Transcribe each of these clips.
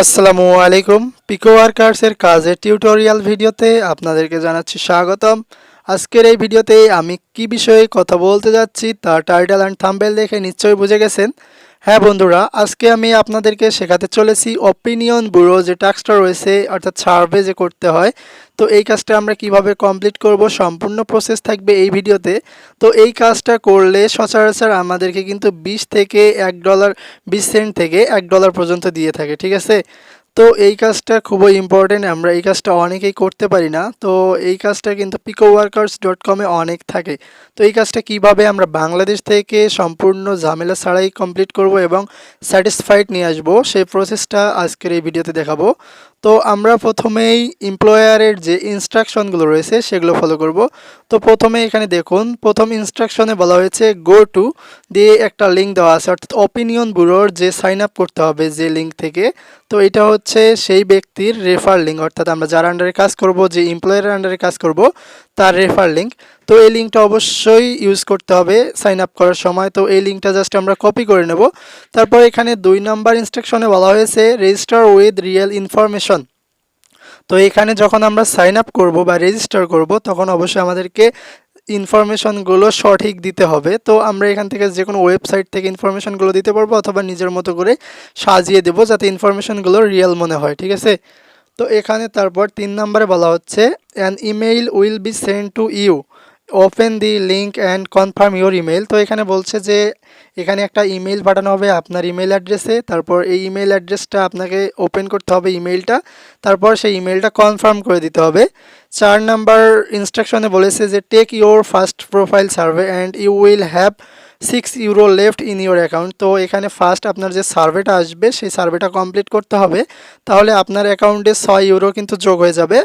আসসালামু আলাইকুম। পিকোওয়ার্কার্সের কাজের টিউটোরিয়াল ভিডিওতে আপনাদেরকে জানাচ্ছি স্বাগতম। আজকের এই ভিডিওতে আমি কি বিষয়ে কথা বলতে যাচ্ছি তা টাইটেল অ্যান্ড থাম্বনেল দেখে নিশ্চয়ই বুঝে গেছেন। হ্যাঁ বন্ধুরা, আজকে আমি আপনাদেরকে শেখাতে চলেছি অপিনিয়ন ব্যুরো যে টাস্কটা রয়েছে, অর্থাৎ সার্ভে যে করতে হয়। তো এই কাজটা আমরা কিভাবে কমপ্লিট করব, সম্পূর্ণ প্রসেস থাকবে এই ভিডিওতে। তো এই কাজটা করলে সচরাচর আমাদেরকে কিন্তু 20 থেকে $1, 20 সেন্ট থেকে $1 পর্যন্ত দিয়ে থাকে, ঠিক আছে। তো এই কাজটা খুবই ইম্পর্টেন্ট, আমরা এই কাজটা অনেকেই করতে পারি না। তো এই কাজটা কিন্তু picoworkers.com-এ অনেক থাকে। তো এই কাজটা কিভাবে আমরা বাংলাদেশ থেকে সম্পূর্ণ ঝামেলা ছাড়াই কমপ্লিট করব এবং স্যাটিসফাইড নিয়ে আসবো, সেই প্রসেসটা আজকের এই ভিডিওতে দেখাবো। তো আমরা প্রথমেই এমপ্লয়ারের যে ইনস্ট্রাকশনগুলো রয়েছে সেগুলো ফলো করব। তো প্রথমে এখানে দেখুন, প্রথম ইনস্ট্রাকশনে বলা হয়েছে গো টু দিয়ে একটা লিঙ্ক দেওয়া আছে, অর্থাৎ অপিনিয়ন ব্যুরোর যে সাইন আপ করতে হবে যে লিঙ্ক থেকে। তো এটা হচ্ছে সেই ব্যক্তির রেফার লিঙ্ক, অর্থাৎ আমরা যার আন্ডারে কাজ করব, যে এমপ্লয়ারের আন্ডারে কাজ করব তার রেফার লিঙ্ক। তো এই লিঙ্কটা অবশ্যই ইউজ করতে হবে সাইন আপ করার সময়। তো এই লিঙ্কটা জাস্ট আমরা কপি করে নেব। তারপর এখানে 2 নাম্বার ইনস্ট্রাকশনে বলা হয়েছে রেজিস্টার উইথ রিয়েল ইনফরমেশন। তো এখানে যখন আমরা সাইন আপ করব বা রেজিস্টার করব তখন অবশ্যই আমাদেরকে ইনফরমেশনগুলো সঠিক দিতে হবে। তো আমরা এখান থেকে যে কোনো ওয়েবসাইট থেকে ইনফরমেশনগুলো দিতে পারবো অথবা নিজের মতো করে সাজিয়ে দেবো যাতে ইনফরমেশনগুলো রিয়েল মনে হয়, ঠিক আছে। তো এখানে তারপর 3 নম্বরে বলা হচ্ছে an email will be send to you, open the link and confirm your email. তো এখানে বলছে যে এখানে একটা ইমেইল পাঠানো হবে আপনার ইমেল অ্যাড্রেসে। তারপর এই ইমেল অ্যাড্রেসটা আপনাকে ওপেন করতে হবে ইমেইলটা, তারপর সেই ইমেইলটা কনফার্ম করে দিতে হবে। 4 নাম্বার ইনস্ট্রাকশনে বলেছে যে take your first profile survey and you will have €6 left in your account. তো এখানে ফার্স্ট আপনার যে সার্ভেটা আসবে সেই সার্ভেটা কমপ্লিট করতে হবে, তাহলে আপনার অ্যাকাউন্টে €6 কিন্তু যোগ হয়ে যাবে।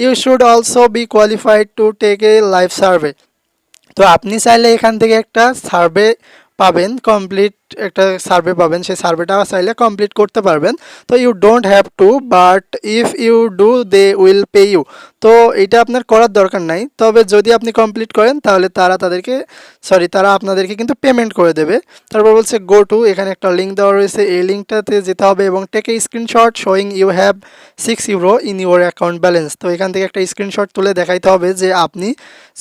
You should also be qualified to take a live survey. তো আপনি চাইলে এখান থেকে একটা সার্ভে পাবেন, কমপ্লিট একটা সার্ভে পাবেন, সেই সার্ভেটা চাইলে কমপ্লিট করতে পারবেন। তো you don't have to, but if you do they will pay you. তো এটা আপনার করার দরকার নাই, তবে যদি আপনি কমপ্লিট করেন তাহলে তারা আপনাদেরকে কিন্তু পেমেন্ট করে দেবে। তারপর বলছে গো টু, এখানে একটা লিঙ্ক দেওয়া রয়েছে, এই লিঙ্কটাতে যেতে হবে এবং take a screenshot showing you have €6 in your account balance. তো এখান থেকে একটা স্ক্রিনশট তুলে দেখাইতে হবে যে আপনি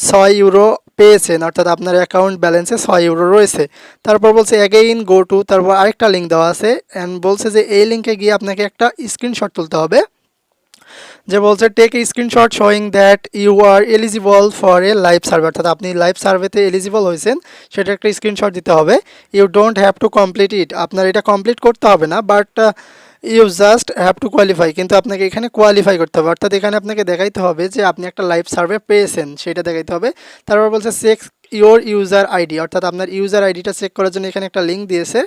€6 পেয়েছেন, অর্থাৎ আপনার অ্যাকাউন্ট ব্যালেন্সে €6 রয়েছে। তারপর বলছে অ্যাগেইন গো টু, তারপর আরেকটা লিঙ্ক দেওয়া আছে অ্যান্ড বলছে যে এই লিঙ্কে গিয়ে আপনাকে একটা স্ক্রিনশট তুলতে হবে, যে বলছে take a screenshot showing that you are eligible for a live survey, অর্থাৎ আপনি লাইভ সার্ভেতে এলিজিবল হয়েছেন সেটা একটা স্ক্রিনশট দিতে হবে। You don't have to complete it, আপনার এটা কমপ্লিট করতে হবে না, but you just have to qualify, কিন্তু আপনাকে এখানে কোয়ালিফাই করতে হবে, অর্থাৎ এখানে আপনাকে দেখাইতে হবে যে আপনি একটা লাইভ সার্ভে পেয়েছেন সেটা দেখাইতে হবে। তারপর বলছে চেক ইউর ইউজার আইডি, অর্থাৎ আপনার ইউজার আইডিটা চেক করার জন্য এখানে একটা লিঙ্ক দিয়েছে।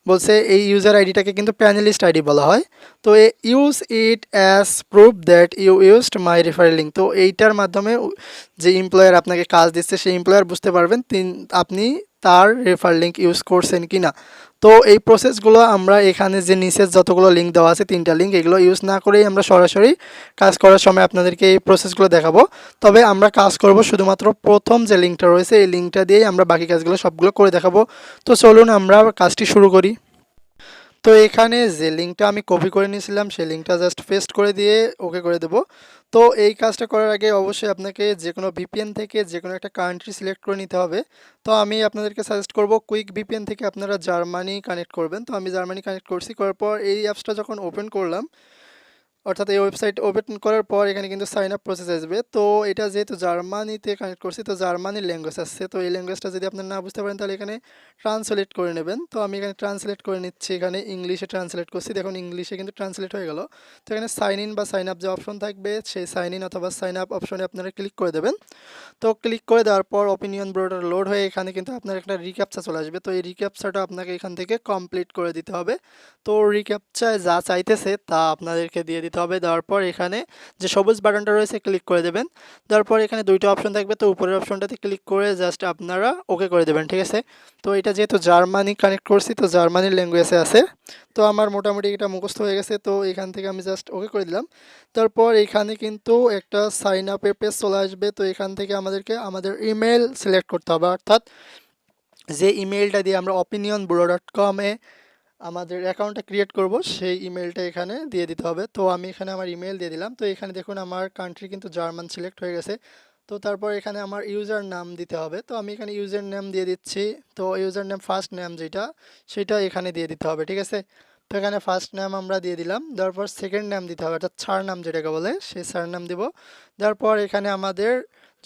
বলছে এই ইউজার আইডিটাকে কিন্তু প্যানেলিস্ট আইডি বলা হয়। তো use it as proof that you used my referral link. তো এইটার মাধ্যমে যে এমপ্লয়ার আপনাকে কাজ দিচ্ছে সেই এমপ্লয়ার বুঝতে পারবেন আপনি তার রেফার লিঙ্ক ইউজ করছেন কি না। তো এই প্রসেসগুলো আমরা এখানে যে নিচের যতগুলো লিঙ্ক দেওয়া আছে 3টা লিঙ্ক, এগুলো ইউজ না করেই আমরা সরাসরি কাজ করার সময় আপনাদেরকে এই প্রসেসগুলো দেখাবো। তবে আমরা কাজ করব শুধুমাত্র প্রথম যে লিঙ্কটা রয়েছে এই লিঙ্কটা দিয়েই আমরা বাকি কাজগুলো সবগুলো করে দেখাবো। তো চলুন আমরা কাজটি শুরু করি। তো এখানে যে লিঙ্কটা আমি কপি করে নিয়েছিলাম সেই লিঙ্কটা জাস্ট পেস্ট করে দিয়ে ওকে করে দেব। তো এই কাজটা করার আগে অবশ্যই আপনাকে যে কোনো ভিপিএন থেকে যে কোনো একটা কান্ট্রি সিলেক্ট করে নিতে হবে। তো আমি আপনাদেরকে সাজেস্ট করব কুইক ভিপিএন থেকে আপনারা জার্মানি কানেক্ট করবেন। তো আমি জার্মানি কানেক্ট করছি, করার পর এই অ্যাপসটা যখন ওপেন করলাম, অর্থাৎ এই ওয়েবসাইট ওপেন করার পর এখানে কিন্তু সাইন আপ প্রসেস আসবে। তো এটা যেহেতু জার্মানিতে কানেক্ট করছি তো জার্মানির ল্যাঙ্গুয়েজ আসছে। তো এই ল্যাঙ্গুয়েজটা যদি আপনারা না বুঝতে পারেন তাহলে এখানে ট্রান্সলেট করে নেবেন। তো আমি এখানে ট্রান্সলেট করে নিচ্ছি, এখানে ইংলিশে ট্রান্সলেট করছি, দেখুন ইংলিশে কিন্তু ট্রান্সলেট হয়ে গেল। তো এখানে সাইন ইন বা সাইন আপ যে অপশন থাকবে সেই সাইন ইন অথবা সাইন আপ অপশনে আপনারা ক্লিক করে দেবেন। তো ক্লিক করে দেওয়ার পর অপিনিয়ন ব্রোডার লোড হয়ে এখানে কিন্তু আপনার একটা রিক্যাপচা চলে আসবে। তো এই রিক্যাপচাটা আপনাকে এখান থেকে কমপ্লিট করে দিতে হবে। তো রিক্যাপচায় যা চাইতেছে তা আপনাদেরকে দিয়ে দিতে হবে। দেওয়ার পর এখানে যে সবুজ বাটনটা রয়েছে ক্লিক করে দেবেন। দেওয়ার পর এখানে 2টা অপশন থাকবে, তো উপরের অপশনটাতে ক্লিক করে জাস্ট আপনারা ওকে করে দেবেন, ঠিক আছে। তো এটা যেহেতু জার্মানি কানেক্ট করছি তো জার্মানির ল্যাঙ্গুয়েজে আছে, তো আমার মোটামুটি এটা মুখস্থ হয়ে গেছে। তো এখান থেকে আমি জাস্ট ওকে করে দিলাম। তারপর এখানে কিন্তু একটা সাইন আপের পেজ চলে আসবে। তো এখান থেকে আমাদেরকে আমাদের ইমেল সিলেক্ট করতে হবে, অর্থাৎ যে ইমেলটা দিয়ে আমরা opinionbureau.com-এ আমাদের অ্যাকাউন্টটা ক্রিয়েট করব সেই ইমেলটা এখানে দিয়ে দিতে হবে। তো আমি এখানে আমার ইমেল দিয়ে দিলাম। তো এখানে দেখুন আমার কান্ট্রি কিন্তু জার্মান সিলেক্ট হয়ে গেছে। তো তারপর এখানে আমার ইউজার নাম দিতে হবে। তো আমি এখানে ইউজার নেম দিয়ে দিচ্ছি। তো ইউজার নেম ফার্স্ট নেম যেটা সেটা এখানে দিয়ে দিতে হবে, ঠিক আছে। তো এখানে ফার্স্ট নেম আমরা দিয়ে দিলাম, দেওয়ার পর সেকেন্ড নেম দিতে হবে, অর্থাৎ সার নাম যেটাকে বলে সেই সার নাম দিব। দেওয়ার পর এখানে আমাদের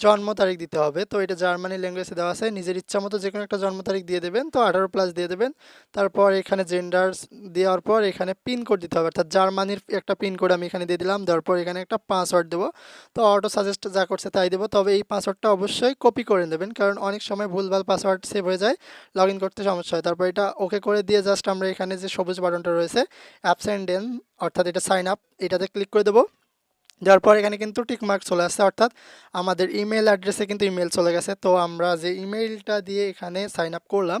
জন্ম তারিখ দিতে হবে। তো এটা জার্মানি ল্যাঙ্গুয়েজে দেওয়া আছে, নিজের ইচ্ছা মতো যে কোনো একটা জন্ম তারিখ দিয়ে দেবেন। তো 18+ দিয়ে দেবেন। তারপর এখানে জেন্ডার দেওয়ার পর এখানে পিনকোড দিতে হবে, অর্থাৎ জার্মানির একটা পিনকোড আমি এখানে দিয়ে দিলাম। দেওয়ার পর এখানে একটা পাসওয়ার্ড দেবো। তো অটো সাজেস্ট যা করছে তাই দেবো, তবে এই পাসওয়ার্ডটা অবশ্যই কপি করে নেবেন, কারণ অনেক সময় ভুলভাল পাসওয়ার্ড সেভ হয়ে যায়, লগ ইন করতে সমস্যা হয়। তারপর এটা ওকে করে দিয়ে জাস্ট আমরা এখানে যে সবুজ বাটনটা রয়েছে অ্যাপস অ্যান্ড দেন, অর্থাৎ এটা সাইন আপ, এটাতে ক্লিক করে দেবো। দেওয়ার পর এখানে কিন্তু টিক মার্ক চলে আসছে, অর্থাৎ আমাদের ইমেল অ্যাড্রেসে কিন্তু ইমেল চলে গেছে। তো আমরা যে ইমেলটা দিয়ে এখানে সাইন আপ করলাম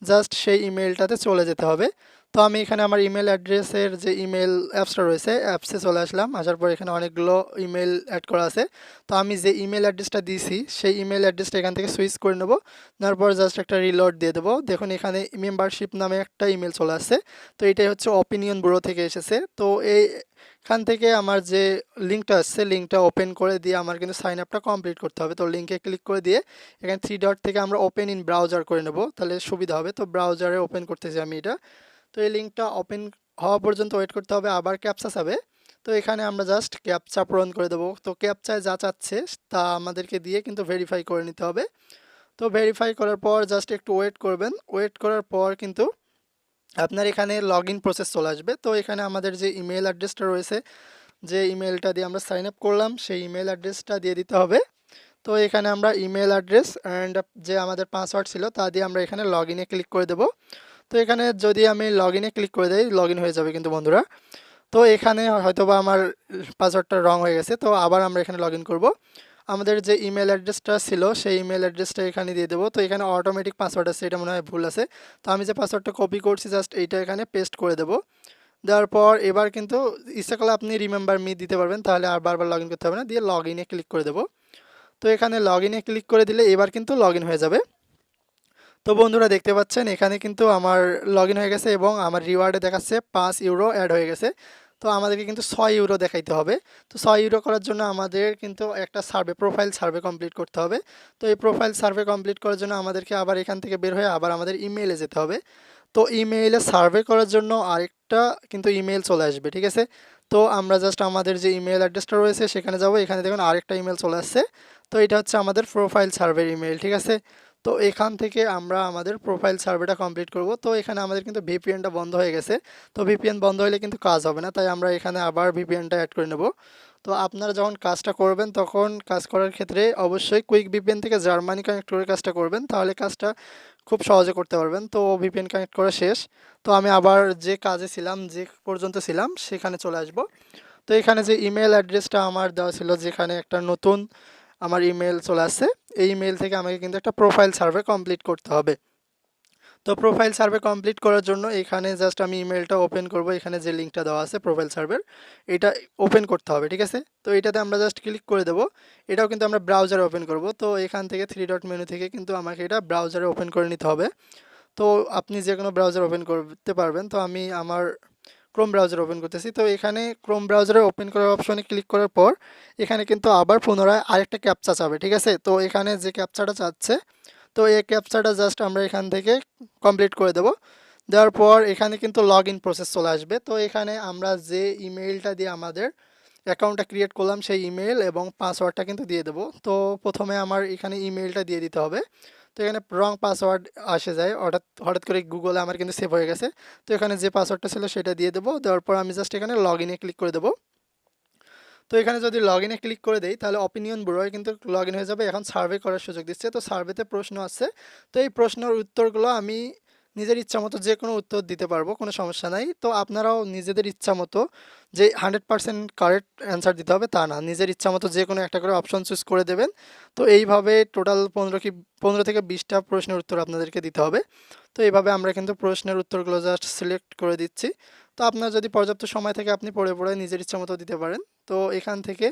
জাস্ট সেই ইমেলটাতে চলে যেতে হবে। তো আমি এখানে আমার ইমেল অ্যাড্রেসের যে ইমেল অ্যাপসটা রয়েছে অ্যাপসে চলে আসলাম। আসার পর এখানে অনেকগুলো ইমেল অ্যাড করা আছে। তো আমি যে ইমেল অ্যাড্রেসটা দিয়েছি সেই ইমেল অ্যাড্রেসটা এখান থেকে সুইচ করে নেবো। নেওয়ার পর জাস্ট একটা রিলোড দিয়ে দেবো। দেখুন এখানে মেম্বারশিপ নামে একটা ইমেল চলে আসছে। তো এটাই হচ্ছে অপিনিয়ন ব্যুরো থেকে এসেছে। তো এখান থেকে আমার যে লিঙ্কটা আসছে লিঙ্কটা ওপেন করে দিয়ে আমার কিন্তু সাইন আপটা কমপ্লিট করতে হবে। তো লিঙ্কে ক্লিক করে দিয়ে এখানে 3 ডট থেকে আমরা ওপেন ইন ব্রাউজার করে নেব, তাহলে সুবিধা হবে। তো ব্রাউজারে ওপেন করতেছি আমি এটা। তো এই লিঙ্কটা ওপেন হওয়া পর্যন্ত ওয়েট করতে হবে, আবার ক্যাপচা চাবে। তো এখানে আমরা জাস্ট ক্যাপচা পূরণ করে দেবো। তো ক্যাপচায় যা চাচ্ছে তা আমাদেরকে দিয়ে কিন্তু ভেরিফাই করে নিতে হবে। তো ভেরিফাই করার পর জাস্ট একটু ওয়েট করবেন। ওয়েট করার পর কিন্তু আপনার এখানে লগ ইন প্রসেস চলে আসবে। তো এখানে আমাদের যে ইমেল অ্যাড্রেসটা রয়েছে, যে ইমেলটা দিয়ে আমরা সাইন আপ করলাম সেই ইমেল অ্যাড্রেসটা দিয়ে দিতে হবে। তো এখানে আমরা ইমেল অ্যাড্রেস অ্যান্ড যে আমাদের পাসওয়ার্ড ছিল তা দিয়ে আমরা এখানে লগ ইনে ক্লিক করে দেবো। তো এখানে যদি আমি লগ ইনে ক্লিক করে দিই লগ ইন হয়ে যাবে কিন্তু বন্ধুরা। তো এখানে হয়তোবা আমার পাসওয়ার্ডটা রং হয়ে গেছে, তো আবার আমরা এখানে লগ ইন করবো। আমাদের যে ইমেল অ্যাড্রেসটা ছিল সেই ইমেল অ্যাড্রেসটা এখানে দিয়ে দেবো। তো এখানে অটোমেটিক পাসওয়ার্ড আছে, এটা মনে হয় ভুল আছে। তো আমি যে পাসওয়ার্ডটা কপি করছি জাস্ট এইটা এখানে পেস্ট করে দেবো। দেওয়ার পর এবার কিন্তু ইচ্ছা করলে আপনি রিমেম্বার মি দিতে পারবেন, তাহলে আর বারবার লগ ইন করতে হবে না, দিয়ে লগ ইনে ক্লিক করে দেবো। তো এখানে লগ ইনে ক্লিক করে দিলে এবার কিন্তু লগ ইন হয়ে যাবে। তো বন্ধুরা দেখতে পাচ্ছেন এখানে কিন্তু আমার লগ ইন হয়ে গেছে এবং আমার রিওয়ার্ডে দেখাচ্ছে 5 ইউরো অ্যাড হয়ে গেছে। তো আমাদেরকে কিন্তু 6 ইউরো দেখাইতে হবে। তো 6 ইউরো করার জন্য আমাদের কিন্তু একটা প্রোফাইল সার্ভে কমপ্লিট করতে হবে। তো এই প্রোফাইল সার্ভে কমপ্লিট করার জন্য আমাদেরকে আবার এখান থেকে বের হয়ে আবার আমাদের ইমেইলে যেতে হবে। তো ইমেইলে সার্ভে করার জন্য আরেকটা কিন্তু ইমেল চলে আসবে, ঠিক আছে। তো আমরা জাস্ট আমাদের যে ইমেল অ্যাড্রেসটা রয়েছে সেখানে যাব। এখানে দেখুন আরেকটা ইমেল চলে আসছে। তো এটা হচ্ছে আমাদের প্রোফাইল সার্ভের ইমেল, ঠিক আছে। তো এখান থেকে আমরা আমাদের প্রোফাইল সার্ভেটা কমপ্লিট করব। তো এখানে আমাদের কিন্তু ভিপিএনটা বন্ধ হয়ে গেছে। তো ভিপিএন বন্ধ হলে কিন্তু কাজ হবে না, তাই আমরা এখানে আবার ভিপিএনটা অ্যাড করে নেব। তো আপনারা যখন কাজটা করবেন তখন কাজ করার ক্ষেত্রে অবশ্যই কুইক ভিপিএন থেকে জার্মানি কানেক্ট করে কাজটা করবেন, তাহলে কাজটা খুব সহজে করতে পারবেন। তো ভিপিএন কানেক্ট করা শেষ। তো আমি আবার যে কাজে ছিলাম, যে পর্যন্ত ছিলাম সেখানে চলে আসব। তো এখানে যে ইমেল অ্যাড্রেসটা আমার দেওয়া ছিল, যেখানে একটা নতুন আমার ইমেল চলে আসছে, এই ইমেল থেকে আমাকে কিন্তু একটা প্রোফাইল সার্ভে কমপ্লিট করতে হবে। তো প্রোফাইল সার্ভে কমপ্লিট করার জন্য এখানে জাস্ট আমি ইমেলটা ওপেন করব। এখানে যে লিঙ্কটা দেওয়া আছে প্রোফাইল সার্ভের, এটা ওপেন করতে হবে, ঠিক আছে। তো এটাতে আমরা জাস্ট ক্লিক করে দেবো। এটাও কিন্তু আমরা ব্রাউজারে ওপেন করব। তো এখান থেকে 3 ডট মেনু থেকে কিন্তু আমাকে এটা ব্রাউজারে ওপেন করে নিতে হবে। তো আপনি যে কোনো ব্রাউজার ওপেন করতে পারবেন। তো আমি আমার ক্রোম ব্রাউজার ওপেন করতেছি। তো এখানে ক্রোম ব্রাউজারে ওপেন করার অপশনে ক্লিক করার পর এখানে কিন্তু আবার পুনরায় আরেকটা ক্যাপচা চাবে, ঠিক আছে। তো এখানে যে ক্যাপচাটা চাচ্ছে, তো এই ক্যাপচাটা জাস্ট আমরা এখান থেকে কমপ্লিট করে দেব। দেওয়ার পর এখানে কিন্তু লগ ইন প্রসেস চলে আসবে। তো এখানে আমরা যে ইমেইলটা দিয়ে আমাদের অ্যাকাউন্টটা ক্রিয়েট করলাম সেই ইমেল এবং পাসওয়ার্ডটা কিন্তু দিয়ে দেবো। তো প্রথমে আমার এখানে ইমেলটা দিয়ে দিতে হবে। তো এখানে রং পাসওয়ার্ড আসে যায়, হঠাৎ হঠাৎ করে গুগলে আমার কিন্তু সেভ হয়ে গেছে। তো এখানে যে পাসওয়ার্ডটা ছিল সেটা দিয়ে দেবো। দেওয়ার পর আমি জাস্ট এখানে লগ ইনে ক্লিক করে দেবো। তো এখানে যদি লগ ইনে ক্লিক করে দেই তাহলে অপিনিয়ন ব্যুরোয় কিন্তু লগ ইন হয়ে যাবে। এখন সার্ভে করার সুযোগ দিচ্ছে। তো সার্ভেতে প্রশ্ন আছে, তো এই প্রশ্নের উত্তরগুলো আমি নিজের ইচ্ছা মতো যে কোনো উত্তর দিতে পারবো, কোনো সমস্যা নাই। তো আপনারাও নিজেদের ইচ্ছা মতো, যে 100% কারেক্ট অ্যান্সার দিতে হবে তা না, নিজের ইচ্ছা মতো যে কোনো একটা করে অপশন চুজ করে দেবেন। তো এইভাবে টোটাল 15 থেকে 20টা প্রশ্নের উত্তর আপনাদেরকে দিতে হবে। তো এইভাবে আমরা কিন্তু প্রশ্নের উত্তরগুলো জাস্ট সিলেক্ট করে দিচ্ছি। তো আপনার যদি পর্যাপ্ত সময় থাকে আপনি পড়ে পড়ে নিজের ইচ্ছা মতো দিতে পারেন। তো এখান থেকে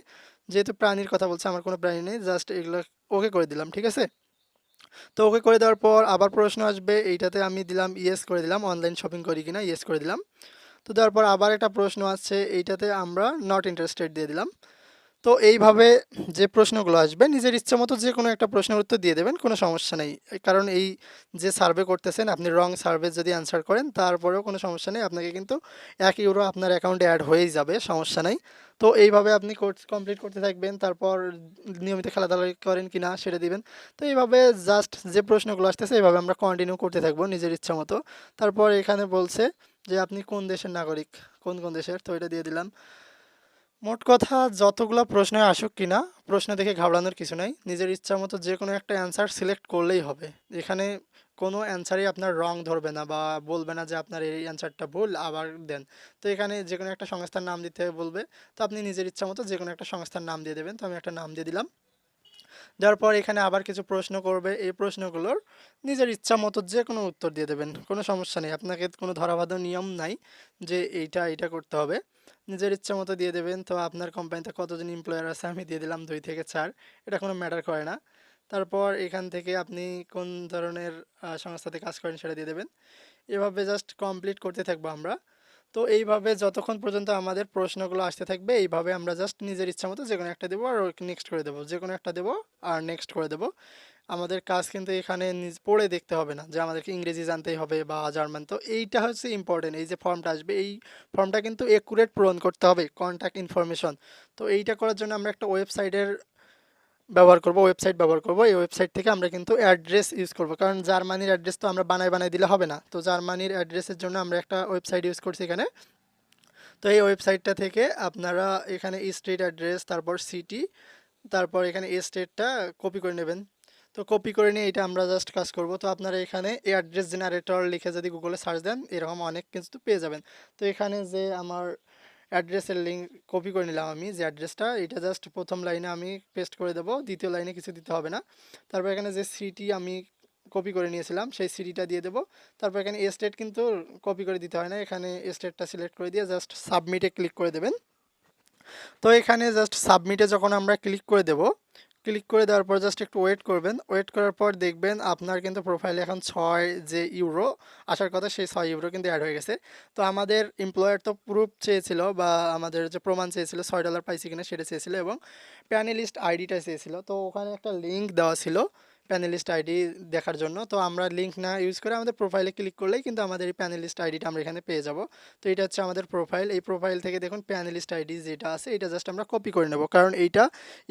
যেহেতু প্রাণীর কথা বলছে, আমার কোনো প্রাণী নেই, জাস্ট এগুলো ওকে করে দিলাম, ঠিক আছে। তো ওকে করে দেওয়ার পর আবার প্রশ্ন আসবে, এইটাতে আমি দিলাম ইয়েস করে দিলাম, অনলাইন শপিং করি কিনা ইয়েস করে দিলাম। তো দেওয়ার পর আবার একটা প্রশ্ন আসছে, এইটাতে আমরা নট ইন্টারেস্টেড দিয়ে দিলাম। তো এইভাবে যে প্রশ্নগুলো আসবে নিজের ইচ্ছা মতো যে কোনো একটা প্রশ্নের উত্তর দিয়ে দেবেন, কোনো সমস্যা নেই। কারণ এই যে সার্ভে করতেছেন আপনি রং সার্ভে যদি অ্যান্সার করেন তারপরেও কোনো সমস্যা নেই, আপনাকে কিন্তু 1 ইউরো আপনার অ্যাকাউন্টে অ্যাড হয়েই যাবে, সমস্যা নেই। তো এইভাবে আপনি কোর্স কমপ্লিট করতে থাকবেন, তারপর নিয়মিত খেলাধুলা করেন কি না সেটা দিবেন। তো এইভাবে জাস্ট যে প্রশ্নগুলো আসতেছে এইভাবে আমরা কন্টিনিউ করতে থাকবো নিজের ইচ্ছা মতো। তারপর এখানে বলছে যে আপনি কোন দেশের নাগরিক, কোন কোন দেশের, তো এটা দিয়ে দিলাম। মোট কথা যতগুলো প্রশ্ন আসুক কিনা, প্রশ্ন দেখে ঘাবড়ানোর কিছু নাই, নিজের ইচ্ছা মতো যে কোনো একটা অ্যান্সার সিলেক্ট করলেই হবে। এখানে কোনো অ্যান্সারই আপনার রং ধরবে না বা বলবে না যে আপনার এই অ্যান্সারটা ভুল আবার দেন। তো এখানে যে কোনো একটা সংস্থার নাম দিতে বলবে, তো আপনি নিজের ইচ্ছা মতো যে কোনো একটা সংস্থার নাম দিয়ে দেবেন। তো আমি একটা নাম দিয়ে দিলাম। দেওয়ার পর এখানে আবার কিছু প্রশ্ন করবে, এই প্রশ্নগুলোর নিজের ইচ্ছা মতো যে কোনো উত্তর দিয়ে দেবেন, কোনো সমস্যা নেই। আপনাকে কোনো ধরাবাঁধা নিয়ম নাই যে এইটা করতে হবে, নিজের ইচ্ছা মতো দিয়ে দেবেন। তো আপনার কোম্পানিতে কতজন এমপ্লয়ার আছে আমি দিয়ে দিলাম 2 থেকে 4, এটা কোনো ম্যাটার করে না। তারপর এখান থেকে আপনি কোন ধরনের সংস্থাতে কাজ করেন সেটা দিয়ে দেবেন। এভাবে জাস্ট কমপ্লিট করতে থাকবো আমরা। তো এইভাবে যতক্ষণ পর্যন্ত আমাদের প্রশ্নগুলো আসতে থাকবে এইভাবে আমরা জাস্ট নিজের ইচ্ছা মতো যে কোনো একটা দেবো আর নেক্সট করে দেবো, যে কোনো একটা দেবো আর নেক্সট করে দেবো। আমাদের কাজ কিন্তু এখানে পড়ে দেখতে হবে না যে আমাদেরকে ইংরেজি জানতেই হবে বা জার্মান। তো এইটা হচ্ছে ইম্পর্টেন্ট, এই যে ফর্মটা আসবে এই ফর্মটা কিন্তু একুরেট পূরণ করতে হবে, কন্ট্যাক্ট ইনফরমেশন। তো এইটা করার জন্য আমরা একটা ওয়েবসাইট ব্যবহার করব। এই ওয়েবসাইট থেকে আমরা কিন্তু অ্যাড্রেস ইউজ করব, কারণ জার্মানির অ্যাড্রেস তো আমরা বানাই দিলে হবে না। তো জার্মানির অ্যাড্রেসের জন্য আমরা একটা ওয়েবসাইট ইউজ করছি এখানে। তো এই ওয়েবসাইটটা থেকে আপনারা এখানে স্ট্রিট অ্যাড্রেস, তারপর সিটি, তারপর এখানে স্টেটটা কপি করে নেবেন। তো কপি করে নিয়ে এটা আমরা জাস্ট কাজ করব। তো আপনারা এখানে অ্যাড্রেস জেনারেটর লিখে যদি গুগলে সার্চ দেন এরকম অনেক কিছু পেয়ে যাবেন। তো এখানে যে আমার অ্যাড্রেসের লিঙ্ক কপি করে নিলাম আমি, যে অ্যাড্রেসটা এটা জাস্ট প্রথম লাইনে আমি পেস্ট করে দেবো, দ্বিতীয় লাইনে কিছু দিতে হবে না। তারপর এখানে যে সিটি আমি কপি করে নিয়েছিলাম সেই সিটিটা দিয়ে দেবো। তারপর এখানে স্টেট কিন্তু কপি করে দিতে হয় না, এখানে স্টেটটা সিলেক্ট করে দিয়ে জাস্ট সাবমিটে ক্লিক করে দেবেন। তো এখানে জাস্ট সাবমিটে যখন আমরা ক্লিক করে দেব, ক্লিক করে দেওয়ার পর জাস্ট একটু ওয়েট করবেন, ওয়েট করার পর দেখবেন আপনার কিন্তু প্রোফাইলে এখন 6 ইউরো আসার কথা, সেই 6 ইউরো কিন্তু অ্যাড হয়ে গেছে। তো আমাদের এমপ্লয়ার তো প্রুফ চেয়েছিল বা আমাদের যে প্রমাণ চেয়েছিল $6 পাইছি কিনা সেটা চেয়েছিল, এবং প্যানেলিস্ট আইডিটা চেয়েছিল। তো ওখানে একটা লিঙ্ক দেওয়া ছিল প্যানেলিস্ট আইডি দেখার জন্য। তো আমরা লিঙ্ক না ইউজ করে আমাদের প্রোফাইলে ক্লিক করলেই কিন্তু আমাদের এই প্যানেলিস্ট আইডিটা আমরা এখানে পেয়ে যাব। তো এটা হচ্ছে আমাদের প্রোফাইল, এই প্রোফাইল থেকে দেখুন প্যানেলিস্ট আইডি যেটা আছে এটা জাস্ট আমরা কপি করে নেব, কারণ এইটা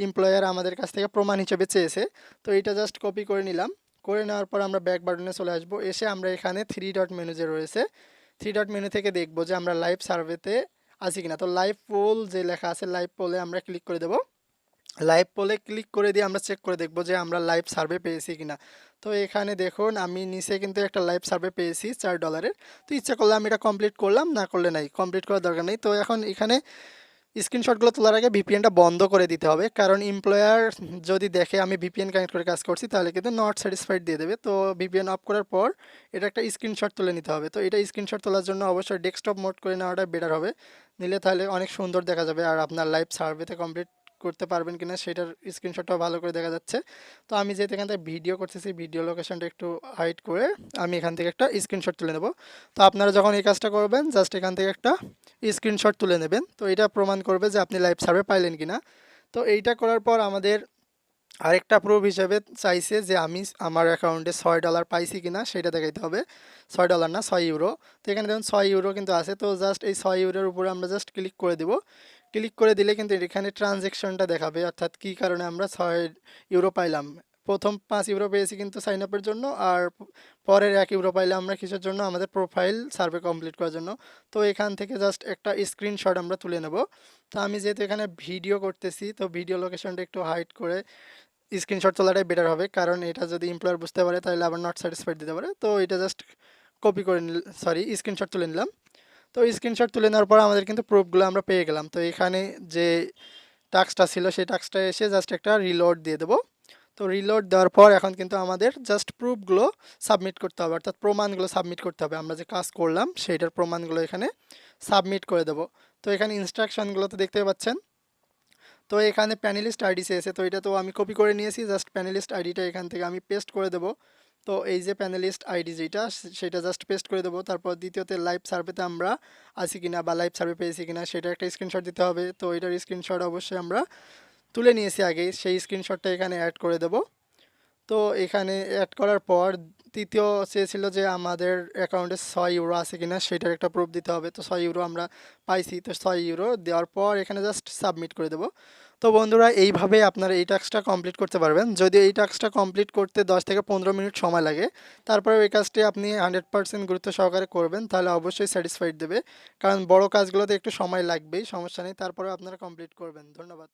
এমপ্লয়ার আমাদের কাছ থেকে প্রমাণ হিসেবে চেয়েছে। তো এইটা জাস্ট কপি করে নিলাম। করে নেওয়ার পর আমরা ব্যাক বাটনে চলে আসবো, এসে আমরা এখানে 3 ডট মেনু যে রয়েছে 3 ডট মেনু থেকে দেখবো যে আমরা লাইভ সার্ভেতে আছি কিনা। তো লাইভ পোল যে লেখা আছে লাইভ পোলে আমরা ক্লিক করে দেবো। লাইভ পোলে ক্লিক করে দিয়ে আমরা চেক করে দেখব যে আমরা লাইভ সার্ভে পেয়েছি কিনা। তো এখানে দেখুন আমি নিচে কিন্তু একটা লাইভ সার্ভে পেয়েছি $4। তো ইচ্ছা করলে আমি এটা কমপ্লিট করলাম, না করলে নাই, কমপ্লিট করার দরকার নেই। তো এখন এখানে স্ক্রিনশটগুলো তোলার আগে ভিপিএনটা বন্ধ করে দিতে হবে, কারণ এমপ্লয়ার যদি দেখে আমি ভিপিএন কানেক্ট করে কাজ করছি তাহলে কিন্তু নট স্যাটিসফাইড দিয়ে দেবে। তো ভিপিএন অফ করার পর এটা একটা স্ক্রিনশট তুলে নিতে হবে। তো এটা স্ক্রিনশট তোলার জন্য অবশ্যই ডেস্কটপ মোড করে নেওয়াটা বেটার হবে, নিলে তাহলে অনেক সুন্দর দেখা যাবে আর আপনার লাইভ সার্ভেতে কমপ্লিট করতে পারবেন কিনা সেটার স্ক্রিনশটটাও ভালো করে দেখা যাচ্ছে। তো আমি যেহেতু এখান থেকে ভিডিও করতেছি ভিডিও লোকেশনটা একটু হাইড করে আমি এখান থেকে একটা স্ক্রিনশট তুলে নেব। তো আপনারা যখন এই কাজটা করবেন জাস্ট এখান থেকে একটা স্ক্রিনশট তুলে নেবেন। তো এটা প্রমাণ করবে যে আপনি লাইভ সার্ভে পাইলেন কিনা। তো এইটা করার পর আমাদের আরেকটা প্রুফ হিসেবে চাইছে যে আমি আমার অ্যাকাউন্টে $6 পাইছি কিনা সেটা দেখাইতে হবে। $6 না, 6 ইউরো। তো এখানে দেখুন 6 ইউরো কিন্তু আছে। তো জাস্ট এই 6 ইউরোর উপরে আমরা জাস্ট ক্লিক করে দিব। ক্লিক করে দিলে কিন্তু এখানে ট্রানজ্যাকশনটা দেখাবে, অর্থাৎ কী কারণে আমরা 6 ইউরো পাইলাম। প্রথম 5 ইউরো পেয়েছি কিন্তু সাইন আপের জন্য, আর পরের 1 ইউরো পাইলে আমরা কিসের জন্য, আমাদের প্রোফাইল সার্ভে কমপ্লিট করার জন্য। তো এখান থেকে জাস্ট একটা স্ক্রিনশট আমরা তুলে নেব। তো আমি যেহেতু এখানে ভিডিও করতেছি তো ভিডিও লোকেশনটা একটু হাইড করে স্ক্রিনশট তোলাটাই বেটার হবে, কারণ এটা যদি এমপ্লয়ার বুঝতে পারে তাহলে আবার নট স্যাটিসফাইড দিতে পারে। তো এটা জাস্ট কপি করে স্ক্রিনশট তুলে নিলাম। তো স্ক্রিনশট তুলে নেওয়ার পর আমাদের কিন্তু প্রুফগুলো আমরা পেয়ে গেলাম। তো এখানে যে টাস্কটা ছিল সেই টাস্কটা এসে জাস্ট একটা রিলোড দিয়ে দেবো। তো রিলোড দেওয়ার পর এখন কিন্তু আমাদের জাস্ট প্রুফগুলো সাবমিট করতে হবে, অর্থাৎ প্রমাণগুলো সাবমিট করতে হবে। আমরা যে কাজ করলাম সেইটার প্রমাণগুলো এখানে সাবমিট করে দেবো। তো এখানে ইনস্ট্রাকশনগুলো তো দেখতে পাচ্ছেন। তো এখানে প্যানেলিস্ট আইডি চেয়েছে, তো এটা তো আমি কপি করে নিয়েছি, জাস্ট প্যানেলিস্ট আইডিটা এখান থেকে আমি পেস্ট করে দেবো। তো এই যে প্যানেলিস্ট আইডি যেটা সেটা জাস্ট পেস্ট করে দেবো। তারপর দ্বিতীয়তে লাইভ সার্ভেতে আমরা আছি কিনা বা লাইভ সার্ভে পেয়েছি কিনা সেটা একটা স্ক্রিনশট দিতে হবে। তো এটার স্ক্রিনশট অবশ্যই আমরা তুলে নিয়েছি আগে, সেই স্ক্রিনশটটা এখানে অ্যাড করে দেবো। তো এখানে অ্যাড করার পর তৃতীয় চেয়েছিল যে আমাদের অ্যাকাউন্টে 6 ইউরো আছে কিনা সেটার একটা প্রুফ দিতে হবে। তো 6 ইউরো আমরা পাইছি, তো 6 ইউরো দেওয়ার পর এখানে জাস্ট সাবমিট করে দেবো। তো বন্ধুরা এইভাবে আপনারা এই টাস্কটা কমপ্লিট করতে পারবেন। যদি এই টাস্কটা কমপ্লিট করতে 10 থেকে 15 মিনিট সময় লাগে, তারপরে এই কাজটি আপনি 100% গুরুত্ব সহকারে করবেন, তাহলে অবশ্যই স্যাটিসফাইড দেবে। কারণ বড় কাজগুলোতে একটু সময় লাগবেই, সমস্যা নেই, তারপরে আপনারা কমপ্লিট করবেন। ধন্যবাদ।